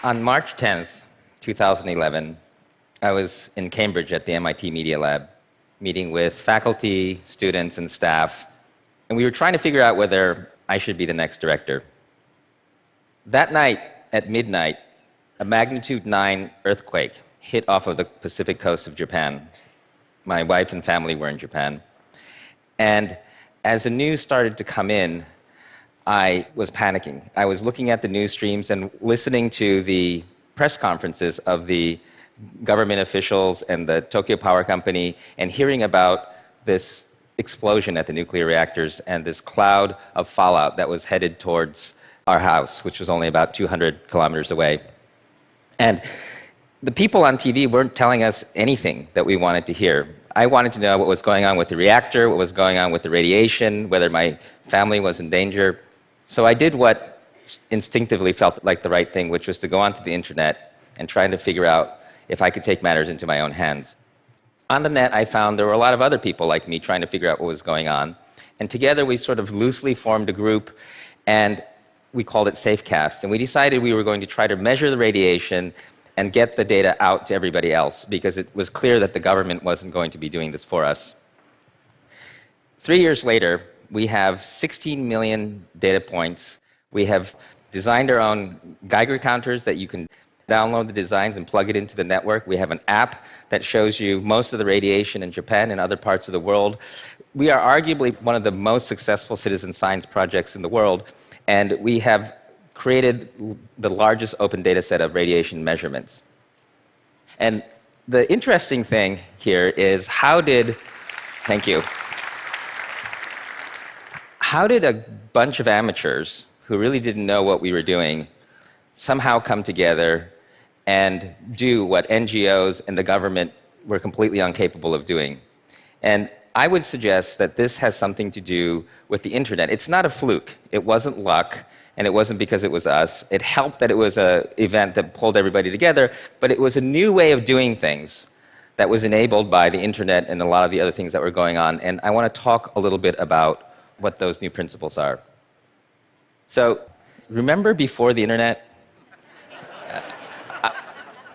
On March 10th, 2011, I was in Cambridge at the MIT Media Lab, meeting with faculty, students, and staff, and we were trying to figure out whether I should be the next director. That night, at midnight, a magnitude 9 earthquake hit off of the Pacific coast of Japan. My wife and family were in Japan. And as the news started to come in, I was panicking. I was looking at the news streams and listening to the press conferences of the government officials and the Tokyo Power Company and hearing about this explosion at the nuclear reactors and this cloud of fallout that was headed towards our house, which was only about 200 kilometers away. And the people on TV weren't telling us anything that we wanted to hear. I wanted to know what was going on with the reactor, what was going on with the radiation, whether my family was in danger. So I did what instinctively felt like the right thing, which was to go onto the internet and try to figure out if I could take matters into my own hands. On the net, I found there were a lot of other people like me trying to figure out what was going on. And together we sort of loosely formed a group, and we called it Safecast. And we decided we were going to try to measure the radiation and get the data out to everybody else, because it was clear that the government wasn't going to be doing this for us. 3 years later, we have 16 million data points. We have designed our own Geiger counters that you can download the designs and plug it into the network. We have an app that shows you most of the radiation in Japan and other parts of the world. We are arguably one of the most successful citizen science projects in the world, and we have created the largest open data set of radiation measurements. And the interesting thing here is thank you. How did a bunch of amateurs who really didn't know what we were doing somehow come together and do what NGOs and the government were completely incapable of doing? And I would suggest that this has something to do with the internet. It's not a fluke. It wasn't luck, and it wasn't because it was us. It helped that it was an event that pulled everybody together, but it was a new way of doing things that was enabled by the internet and a lot of the other things that were going on. And I want to talk a little bit about what those new principles are. So, remember before the internet?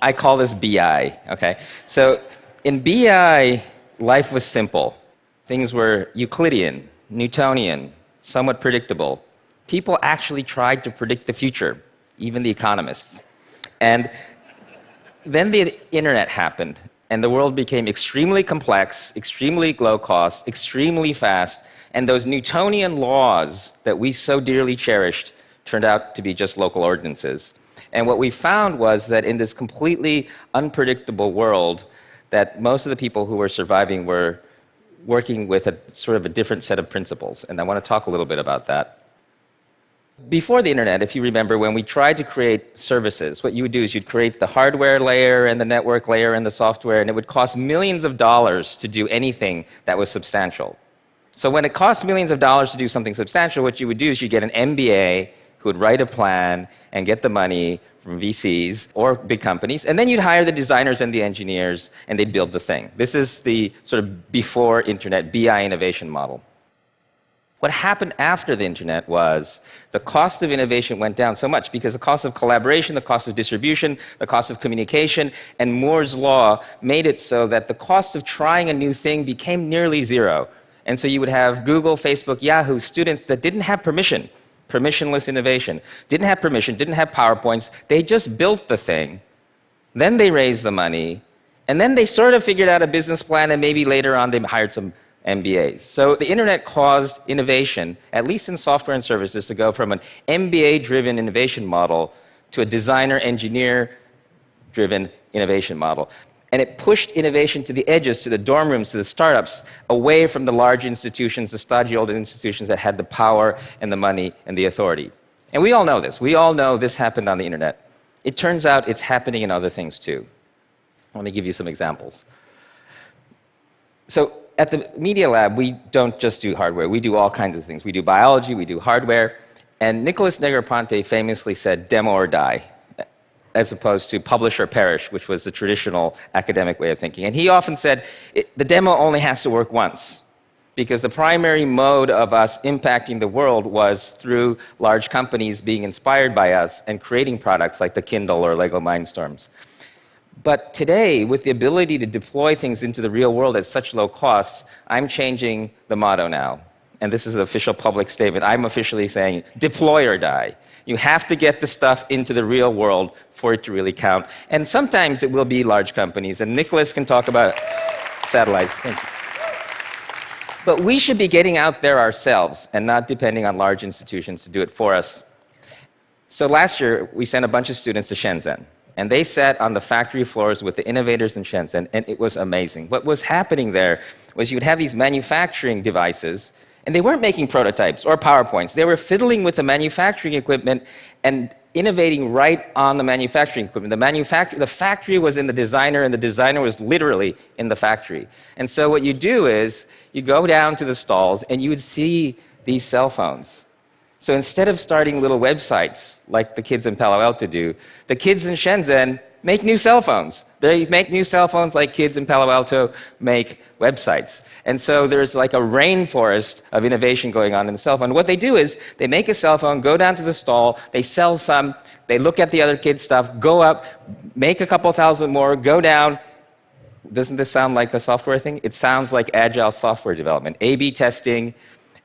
I call this BI, okay? So, in BI, life was simple. Things were Euclidean, Newtonian, somewhat predictable. People actually tried to predict the future, even the economists. And then the internet happened, and the world became extremely complex, extremely low cost, extremely fast, and those Newtonian laws that we so dearly cherished turned out to be just local ordinances. And what we found was that in this completely unpredictable world, that most of the people who were surviving were working with a sort of a different set of principles. And I want to talk a little bit about that. Before the internet, if you remember, when we tried to create services, what you would do is you'd create the hardware layer and the network layer and the software, and it would cost millions of dollars to do anything that was substantial. So when it costs millions of dollars to do something substantial, what you would do is you'd get an MBA who would write a plan and get the money from VCs or big companies, and then you'd hire the designers and the engineers, and they'd build the thing. This is the sort of before internet BI innovation model. What happened after the internet was the cost of innovation went down so much because the cost of collaboration, the cost of distribution, the cost of communication, and Moore's law made it so that the cost of trying a new thing became nearly zero. And so you would have Google, Facebook, Yahoo students that didn't have permissionless innovation, didn't have permission, didn't have PowerPoints. They just built the thing. Then they raised the money, and then they sort of figured out a business plan, and maybe later on they hired some MBAs. So the internet caused innovation, at least in software and services, to go from an MBA-driven innovation model to a designer-engineer-driven innovation model. And it pushed innovation to the edges, to the dorm rooms, to the startups, away from the large institutions, the stodgy old institutions that had the power and the money and the authority. And we all know this. We all know this happened on the internet. It turns out it's happening in other things too. Let me give you some examples. So at the Media Lab, we don't just do hardware. We do all kinds of things. We do biology, we do hardware. And Nicholas Negroponte famously said, demo or die, as opposed to publish or perish, which was the traditional academic way of thinking. And he often said, the demo only has to work once, because the primary mode of us impacting the world was through large companies being inspired by us and creating products like the Kindle or Lego Mindstorms. But today, with the ability to deploy things into the real world at such low costs, I'm changing the motto now. And this is an official public statement. I'm officially saying, deploy or die. You have to get the stuff into the real world for it to really count. And sometimes it will be large companies. And Nicholas can talk about satellites. Thank you. But we should be getting out there ourselves and not depending on large institutions to do it for us. So last year, we sent a bunch of students to Shenzhen. And they sat on the factory floors with the innovators in Shenzhen, and it was amazing. What was happening there was you'd have these manufacturing devices, and they weren't making prototypes or PowerPoints. They were fiddling with the manufacturing equipment and innovating right on the manufacturing equipment. The factory was in the designer, and the designer was literally in the factory. And so what you do is you go down to the stalls, and you would see these cell phones. So instead of starting little websites like the kids in Palo Alto do, the kids in Shenzhen make new cell phones. They make new cell phones like kids in Palo Alto make websites. And so there's like a rainforest of innovation going on in the cell phone. What they do is they make a cell phone, go down to the stall, they sell some, they look at the other kids' stuff, go up, make a couple thousand more, go down. Doesn't this sound like a software thing? It sounds like agile software development, A/B testing,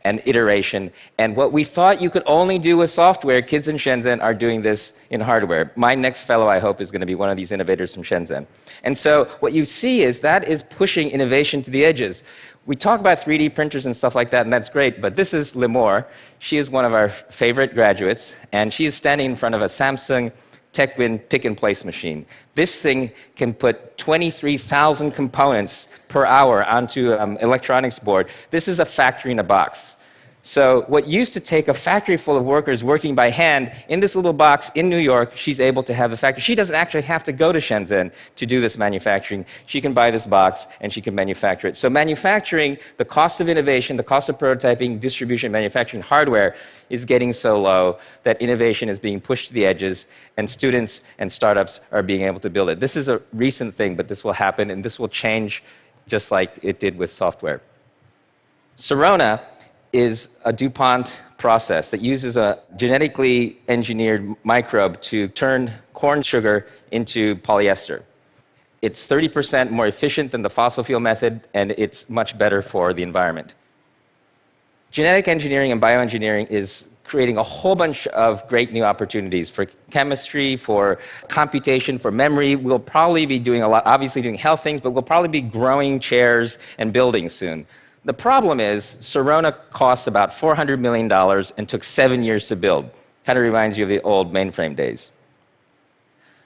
and iteration. And what we thought you could only do with software, kids in Shenzhen are doing this in hardware. My next fellow, I hope, is going to be one of these innovators from Shenzhen. And so what you see is that is pushing innovation to the edges. We talk about 3D printers and stuff like that, and that's great, but this is Limor. She is one of our favorite graduates, and she is standing in front of a Samsung TechWin pick-and-place machine. This thing can put 23,000 components per hour onto an electronics board. This is a factory in a box. So what used to take a factory full of workers working by hand, in this little box in New York, she's able to have a factory. She doesn't actually have to go to Shenzhen to do this manufacturing. She can buy this box and she can manufacture it. So manufacturing, the cost of innovation, the cost of prototyping, distribution, manufacturing hardware is getting so low that innovation is being pushed to the edges and students and startups are being able to build it. This is a recent thing, but this will happen and this will change just like it did with software. Sorona is a DuPont process that uses a genetically engineered microbe to turn corn sugar into polyester. It's 30% more efficient than the fossil fuel method, and it's much better for the environment. Genetic engineering and bioengineering is creating a whole bunch of great new opportunities for chemistry, for computation, for memory. We'll probably be doing a lot, obviously doing health things, but we'll probably be growing chairs and buildings soon. The problem is, Sorona cost about $400 million and took 7 years to build. Kind of reminds you of the old mainframe days.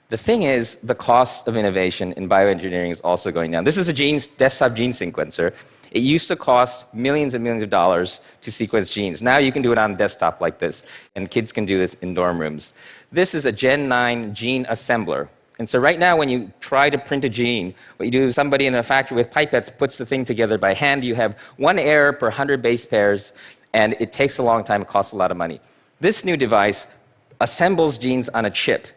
The thing is, the cost of innovation in bioengineering is also going down. This is a desktop gene sequencer. It used to cost millions and millions of dollars to sequence genes. Now you can do it on a desktop like this, and kids can do this in dorm rooms. This is a Gen 9 gene assembler. And so right now, when you try to print a gene, what you do is somebody in a factory with pipettes puts the thing together by hand. You have 1 error per 100 base pairs, and it takes a long time. It costs a lot of money. This new device assembles genes on a chip.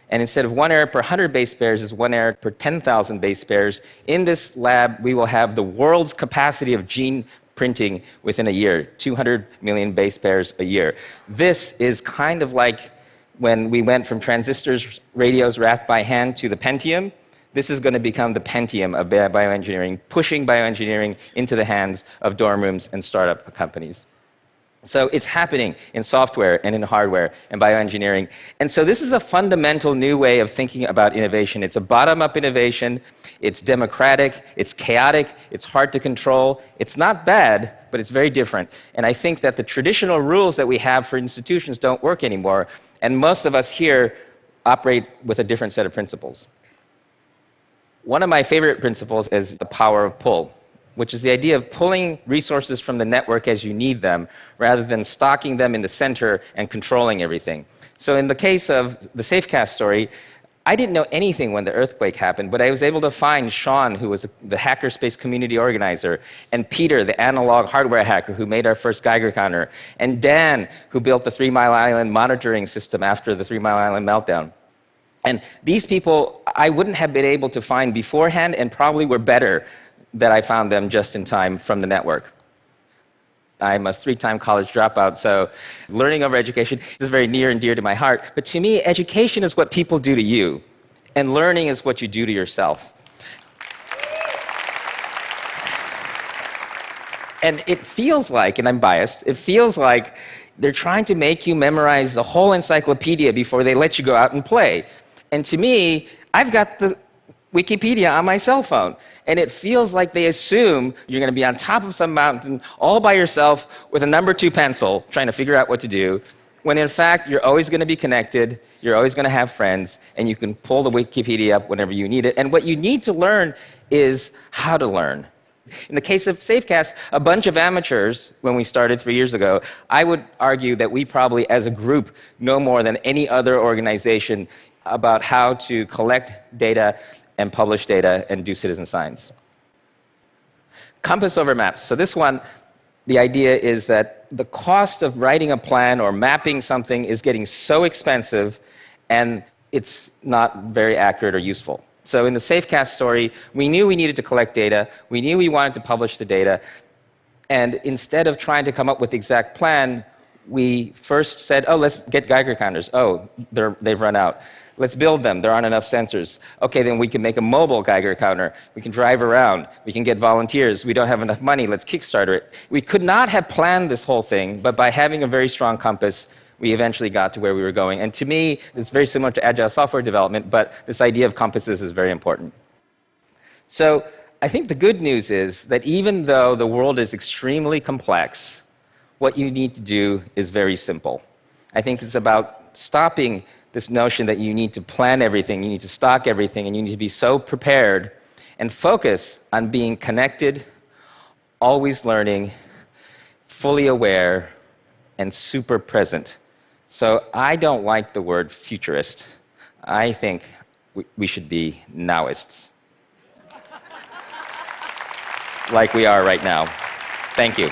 And instead of 1 error per 100 base pairs, is 1 error per 10,000 base pairs. In this lab, we will have the world's capacity of gene printing within a year, 200 million base pairs a year. This is kind of like when we went from transistors, radios wrapped by hand to the Pentium. This is going to become the Pentium of bioengineering, pushing bioengineering into the hands of dorm rooms and startup companies. So it's happening in software and in hardware and bioengineering. And so this is a fundamental new way of thinking about innovation. It's a bottom-up innovation. It's democratic. It's chaotic. It's hard to control. It's not bad, but it's very different. And I think that the traditional rules that we have for institutions don't work anymore. And most of us here operate with a different set of principles. One of my favorite principles is the power of pull, which is the idea of pulling resources from the network as you need them, rather than stocking them in the center and controlling everything. So in the case of the Safecast story, I didn't know anything when the earthquake happened, but I was able to find Sean, who was the hackerspace community organizer, and Peter, the analog hardware hacker who made our first Geiger counter, and Dan, who built the 3 Mile Island monitoring system after the 3 Mile Island meltdown. And these people I wouldn't have been able to find beforehand, and probably were better that I found them just in time from the network. I'm a 3-time college dropout, so learning over education is very near and dear to my heart. But to me, education is what people do to you, and learning is what you do to yourself. And it feels like, and I'm biased, it feels like they're trying to make you memorize the whole encyclopedia before they let you go out and play. And to me, I've got the Wikipedia on my cell phone, and it feels like they assume you're going to be on top of some mountain all by yourself with a number 2 pencil trying to figure out what to do, when in fact you're always going to be connected, you're always going to have friends, and you can pull the Wikipedia up whenever you need it. And what you need to learn is how to learn. In the case of Safecast, a bunch of amateurs, when we started 3 years ago, I would argue that we probably, as a group, know more than any other organization about how to collect data and publish data and do citizen science. Compass over maps. So this one, the idea is that the cost of writing a plan or mapping something is getting so expensive, and it's not very accurate or useful. So in the Safecast story, we knew we needed to collect data, we knew we wanted to publish the data, and instead of trying to come up with the exact plan, we first said, oh, let's get Geiger counters. Oh, they've run out. Let's build them. There aren't enough sensors. Okay, then we can make a mobile Geiger counter. We can drive around. We can get volunteers. We don't have enough money. Let's Kickstarter it. We could not have planned this whole thing, but by having a very strong compass, we eventually got to where we were going. And to me, it's very similar to agile software development, but this idea of compasses is very important. So I think the good news is that even though the world is extremely complex, what you need to do is very simple. I think it's about stopping this notion that you need to plan everything, you need to stock everything, and you need to be so prepared, and focus on being connected, always learning, fully aware, and super present. So I don't like the word futurist. I think we should be nowists. Like we are right now. Thank you.